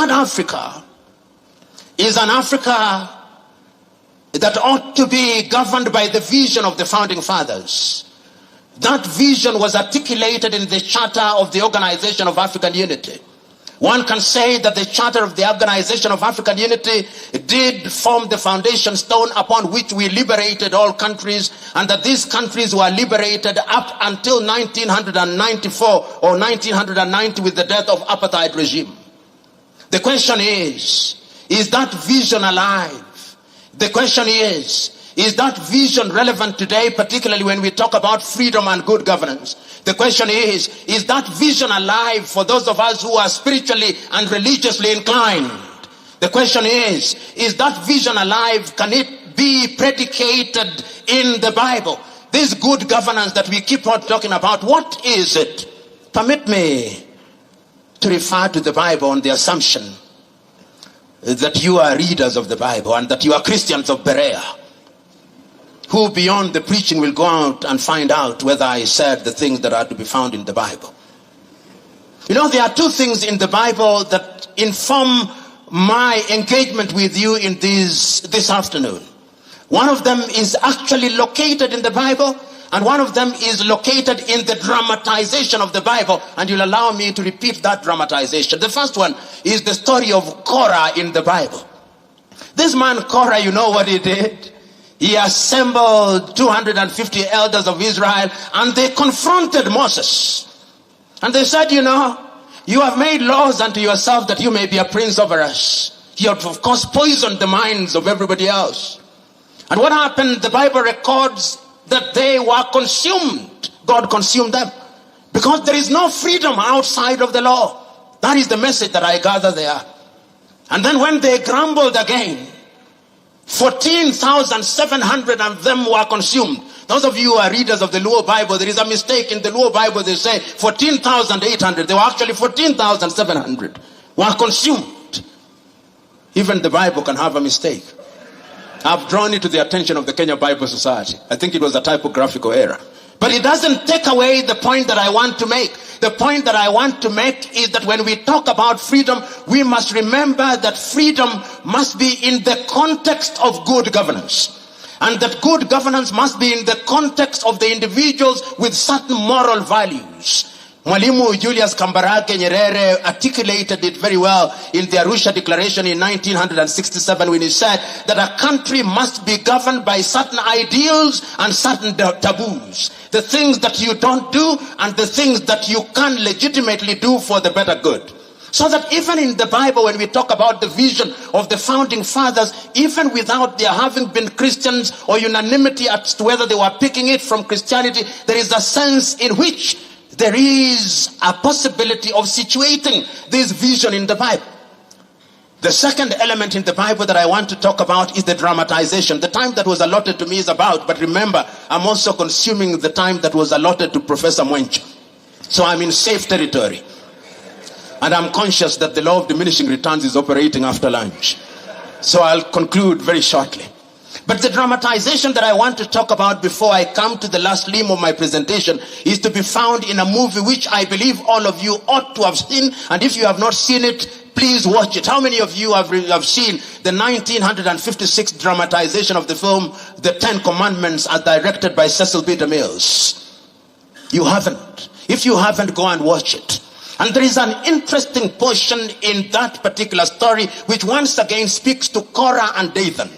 That Africa is an Africa that ought to be governed by the vision of the founding fathers. That vision was articulated in the Charter of the Organization of African Unity. One can say that the Charter of the Organization of African Unity did form the foundation stone upon which we liberated all countries, and that these countries were liberated up until 1994 or 1990 with the death of apartheid regime. The question is that vision alive? The question is that vision relevant today, particularly when we talk about freedom and good governance? The question is that vision alive for those of us who are spiritually and religiously inclined? The question is that vision alive? Can it be predicated in the Bible? This good governance that we keep on talking about, what is it? Permit me to refer to the Bible on the assumption that you are readers of the Bible and that you are Christians of Berea, who beyond the preaching will go out and find out whether I said the things that are to be found in the Bible. You know, there are two things in the Bible that inform my engagement with you in this afternoon. One of them is actually located in the Bible, and one of them is located in the dramatization of the Bible, and you'll allow me to repeat that dramatization. The first one is the story of Korah in the Bible. This man Korah, you know what he did? He assembled 250 elders of Israel, and they confronted Moses. And they said, you know, you have made laws unto yourself that you may be a prince over us. You have, of course, poisoned the minds of everybody else. And what happened? The Bible records that they were consumed. God consumed them. Because there is no freedom outside of the law. That is the message that I gather there. And then when they grumbled again, 14,700 of them were consumed. Those of you who are readers of the Luo Bible, there is a mistake in the Luo Bible. They say 14,800. They were actually 14,700 were consumed. Even the Bible can have a mistake. I've drawn it to the attention of the Kenya Bible Society. I think it was a typographical error. But it doesn't take away the point that I want to make. The point that I want to make is that when we talk about freedom, we must remember that freedom must be in the context of good governance. And that good governance must be in the context of the individuals with certain moral values. Mwalimu Julius Kambarage Nyerere articulated it very well in the Arusha Declaration in 1967 when he said that a country must be governed by certain ideals and certain taboos. The things that you don't do and the things that you can legitimately do for the better good. So that even in the Bible, when we talk about the vision of the founding fathers, even without their having been Christians or unanimity as to whether they were picking it from Christianity, there is a sense in which there is a possibility of situating this vision in the Bible. The second element in the Bible that I want to talk about is the dramatization. The time that was allotted to me is about, but remember, I'm also consuming the time that was allotted to Professor Mwencha. So I'm in safe territory. And I'm conscious that the law of diminishing returns is operating after lunch. So I'll conclude very shortly. But the dramatization that I want to talk about before I come to the last limb of my presentation is to be found in a movie which I believe all of you ought to have seen. And if you have not seen it, please watch it. How many of you have seen the 1956 dramatization of the film The Ten Commandments as directed by Cecil B. DeMille? You haven't. If you haven't, go and watch it. And there is an interesting portion in that particular story which once again speaks to Korah and Dathan.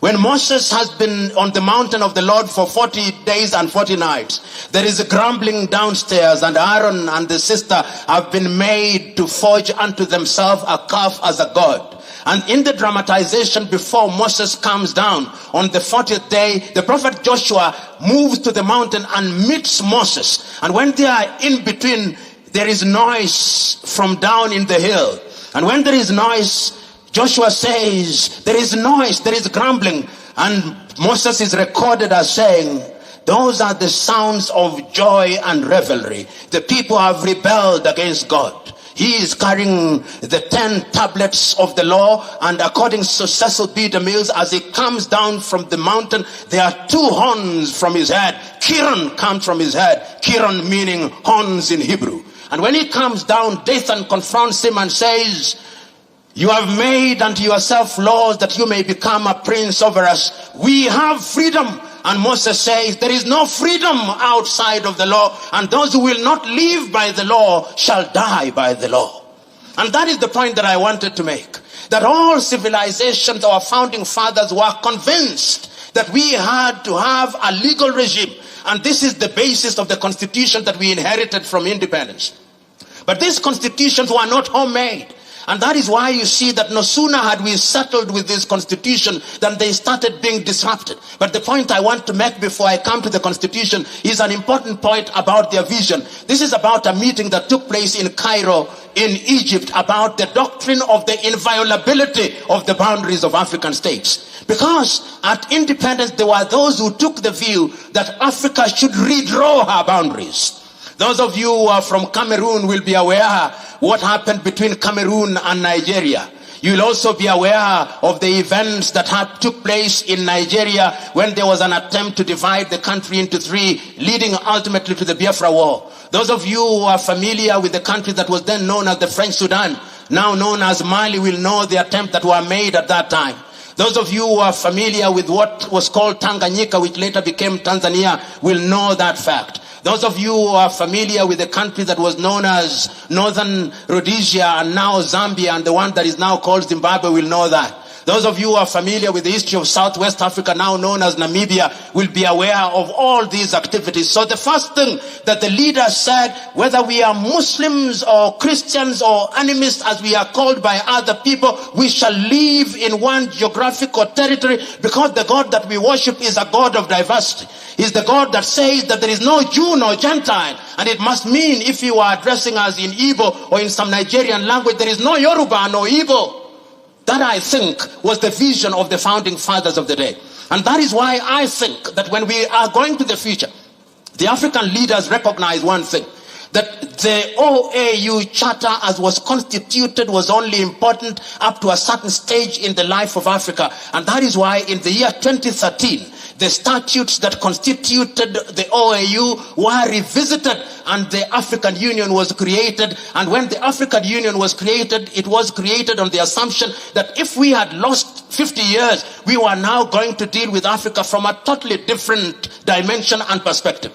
When Moses has been on the mountain of the Lord for 40 days and 40 nights, there is a grumbling downstairs, and Aaron and the sister have been made to forge unto themselves a calf as a god. And in the dramatization, before Moses comes down on the 40th day, the prophet Joshua moves to the mountain and meets Moses. And when they are in between, there is noise from down in the hill. And when there is noise, Joshua says, there is noise, there is grumbling. And Moses is recorded as saying, those are the sounds of joy and revelry. The people have rebelled against God. He is carrying the 10 tablets of the law, and according to Cecil B. DeMille, as he comes down from the mountain, there are 2 horns from his head. Kiran comes from his head. Kiran meaning horns in Hebrew. And when he comes down, Dathan confronts him and says, You have made unto yourself laws that you may become a prince over us. We have freedom. And Moses says, there is no freedom outside of the law, and those who will not live by the law shall die by the law. And that is the point that I wanted to make. That all civilizations, our founding fathers were convinced that we had to have a legal regime. And this is the basis of the constitution that we inherited from independence. But these constitutions were not homemade. And that is why you see that no sooner had we settled with this constitution than they started being disrupted. But the point I want to make before I come to the constitution is an important point about their vision. This is about a meeting that took place in Cairo, in Egypt, about the doctrine of the inviolability of the boundaries of African states. Because at independence, there were those who took the view that Africa should redraw her boundaries. Those of you who are from Cameroon will be aware what happened between Cameroon and Nigeria. You will also be aware of the events that took place in Nigeria when there was an attempt to divide the country into three, leading ultimately to the Biafra War. Those of you who are familiar with the country that was then known as the French Sudan, now known as Mali, will know the attempt that were made at that time. Those of you who are familiar with what was called Tanganyika, which later became Tanzania, will know that fact. Those of you who are familiar with the country that was known as Northern Rhodesia and now Zambia, and the one that is now called Zimbabwe, will know that. Those of you who are familiar with the history of Southwest Africa, now known as Namibia, will be aware of all these activities. So the first thing that the leaders said, whether we are Muslims or Christians or animists as we are called by other people, we shall live in one geographical territory, because the God that we worship is a God of diversity. He's the God that says that there is no Jew nor Gentile. And it must mean, if you are addressing us in Igbo or in some Nigerian language, there is no Yoruba nor Igbo. That, I think, was the vision of the founding fathers of the day. And that is why I think that when we are going to the future, the African leaders recognize one thing, that the OAU charter as was constituted was only important up to a certain stage in the life of Africa. And that is why in the year 2013, the statutes that constituted the OAU were revisited and the African Union was created. And when the African Union was created, it was created on the assumption that if we had lost 50 years, we were now going to deal with Africa from a totally different dimension and perspective.